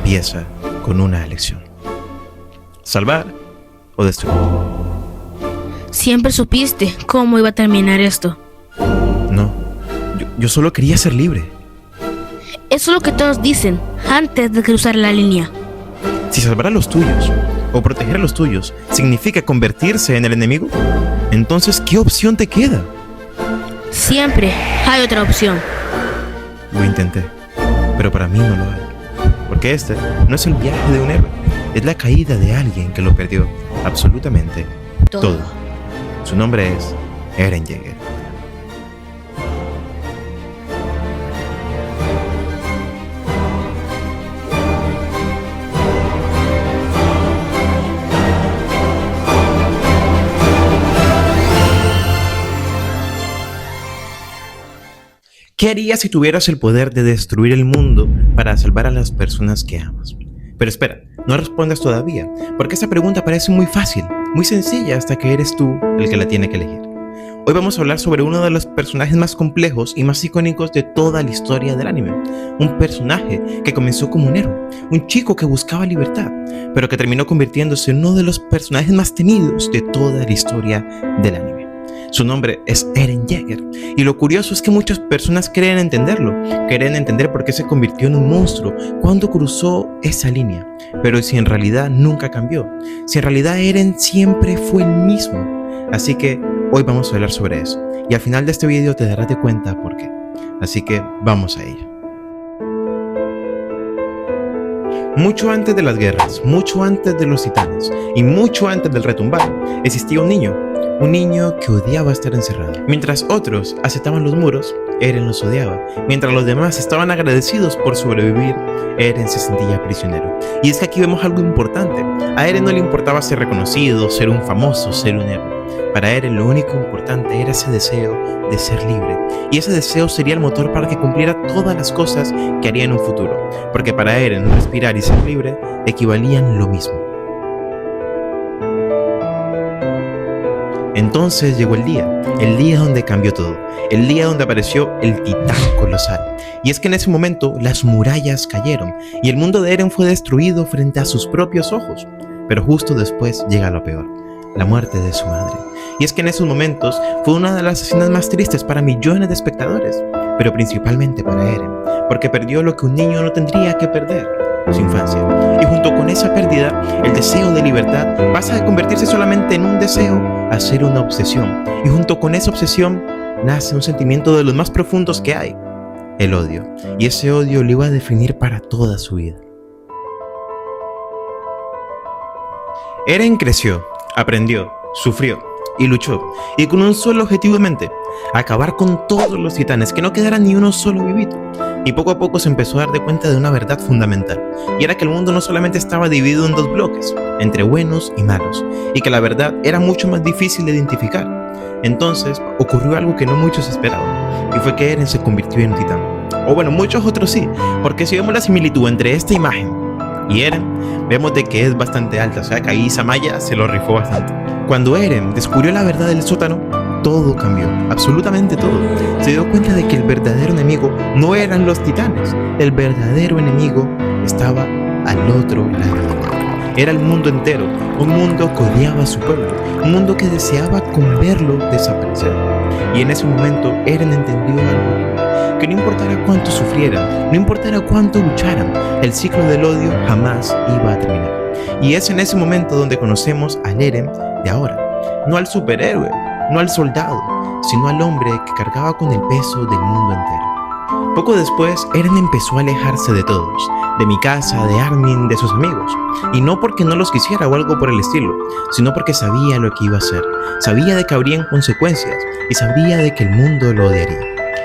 empieza con una elección: salvar o destruir. Siempre supiste cómo iba a terminar esto. No, yo solo quería ser libre. Eso es lo que todos dicen antes de cruzar la línea. Si salvar a los tuyos o proteger a los tuyos significa convertirse en el enemigo, entonces ¿qué opción te queda? Siempre hay otra opción. Lo intenté, pero para mí no lo hay. Porque este no es el viaje de un héroe, es la caída de alguien que lo perdió absolutamente todo. Su nombre es Eren Yeager. ¿Qué harías si tuvieras el poder de destruir el mundo para salvar a las personas que amas? Pero espera, no respondas todavía, porque esta pregunta parece muy fácil, muy sencilla hasta que eres tú el que la tiene que elegir. Hoy vamos a hablar sobre uno de los personajes más complejos y más icónicos de toda la historia del anime. Un personaje que comenzó como un héroe, un chico que buscaba libertad, pero que terminó convirtiéndose en uno de los personajes más temidos de toda la historia del anime. Su nombre es Eren Yeager, y lo curioso es que muchas personas creen entenderlo, creen entender por qué se convirtió en un monstruo cuando cruzó esa línea. Pero si en realidad nunca cambió, si en realidad Eren siempre fue el mismo. Así que hoy vamos a hablar sobre eso, y al final de este video te darás de cuenta por qué. Así que vamos a ello. Mucho antes de las guerras, mucho antes de los titanes y mucho antes del retumbar, existía un niño que odiaba estar encerrado. Mientras otros aceptaban los muros, Eren los odiaba. Mientras los demás estaban agradecidos por sobrevivir, Eren se sentía prisionero. Y es que aquí vemos algo importante. A Eren no le importaba ser reconocido, ser un famoso, ser un héroe. Para Eren lo único importante era ese deseo de ser libre. Y ese deseo sería el motor para que cumpliera todas las cosas que haría en un futuro. Porque para Eren respirar y ser libre equivalían lo mismo. Entonces llegó el día donde cambió todo, el día donde apareció el titán colosal. Y es que en ese momento las murallas cayeron y el mundo de Eren fue destruido frente a sus propios ojos. Pero justo después llega lo peor: la muerte de su madre. Y es que en esos momentos fue una de las escenas más tristes para millones de espectadores, pero principalmente para Eren, porque perdió lo que un niño no tendría que perder: su infancia. Y junto con esa pérdida, el deseo de libertad pasa de convertirse solamente en un deseo a ser una obsesión. Y junto con esa obsesión nace un sentimiento de los más profundos que hay: el odio. Y ese odio lo iba a definir para toda su vida. Eren creció, aprendió, sufrió y luchó, y con un solo objetivo en mente: acabar con todos los titanes, que no quedara ni uno solo vivito. Y poco a poco se empezó a dar de cuenta de una verdad fundamental, y era que el mundo no solamente estaba dividido en dos bloques, entre buenos y malos, y que la verdad era mucho más difícil de identificar. Entonces ocurrió algo que no muchos esperaban, y fue que Eren se convirtió en un titán. O bueno, muchos otros sí, porque si vemos la similitud entre esta imagen y Eren, vemos de que es bastante alta, o sea que ahí Samaya se lo rifó bastante. Cuando Eren descubrió la verdad del sótano, todo cambió, absolutamente todo. Se dio cuenta de que el verdadero enemigo no eran los titanes, el verdadero enemigo estaba al otro lado. Era el mundo entero, un mundo que odiaba a su pueblo, un mundo que deseaba con verlo desaparecer. Y en ese momento Eren entendió algo: que no importara cuánto sufrieran, no importara cuánto lucharan, el ciclo del odio jamás iba a terminar. Y es en ese momento donde conocemos al Eren de ahora, no al superhéroe, no al soldado, sino al hombre que cargaba con el peso del mundo entero. Poco después, Eren empezó a alejarse de todos, de mi casa, de Armin, de sus amigos. Y no porque no los quisiera o algo por el estilo, sino porque sabía lo que iba a hacer, sabía de que habrían consecuencias y sabía de que el mundo lo odiaría.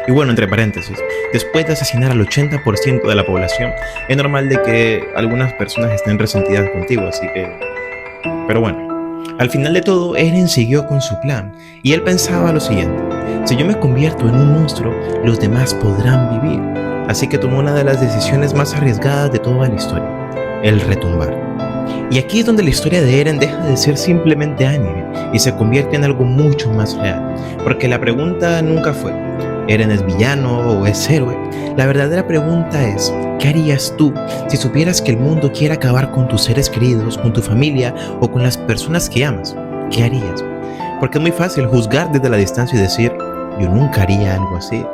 Y bueno, entre paréntesis, después de asesinar al 80% de la población, es normal de que algunas personas estén resentidas contigo, así que... Pero bueno. Al final de todo, Eren siguió con su plan, y él pensaba lo siguiente: si yo me convierto en un monstruo, los demás podrán vivir. Así que tomó una de las decisiones más arriesgadas de toda la historia: el retumbar. Y aquí es donde la historia de Eren deja de ser simplemente anime y se convierte en algo mucho más real, porque la pregunta nunca fue ¿Eren es villano o es héroe? La verdadera pregunta es, ¿qué harías tú si supieras que el mundo quiere acabar con tus seres queridos, con tu familia o con las personas que amas? ¿Qué harías? Porque es muy fácil juzgar desde la distancia y decir, yo nunca haría algo así,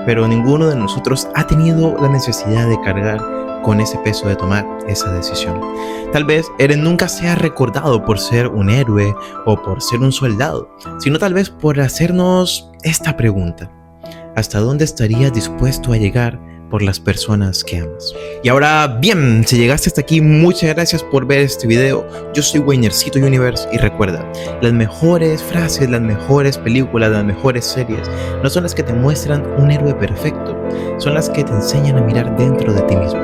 pero ninguno de nosotros ha tenido la necesidad de cargar con ese peso de tomar esa decisión. Tal vez Eren nunca sea recordado por ser un héroe o por ser un soldado, sino tal vez por hacernos esta pregunta: ¿hasta dónde estarías dispuesto a llegar por las personas que amas? Y ahora bien, si llegaste hasta aquí, muchas gracias por ver este video. Yo soy Weinercito Universe y recuerda, las mejores frases, las mejores películas, las mejores series no son las que te muestran un héroe perfecto, son las que te enseñan a mirar dentro de ti mismo.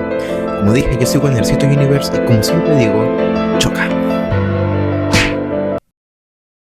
Como dije, yo soy Weinercito Universe y como siempre digo, choca.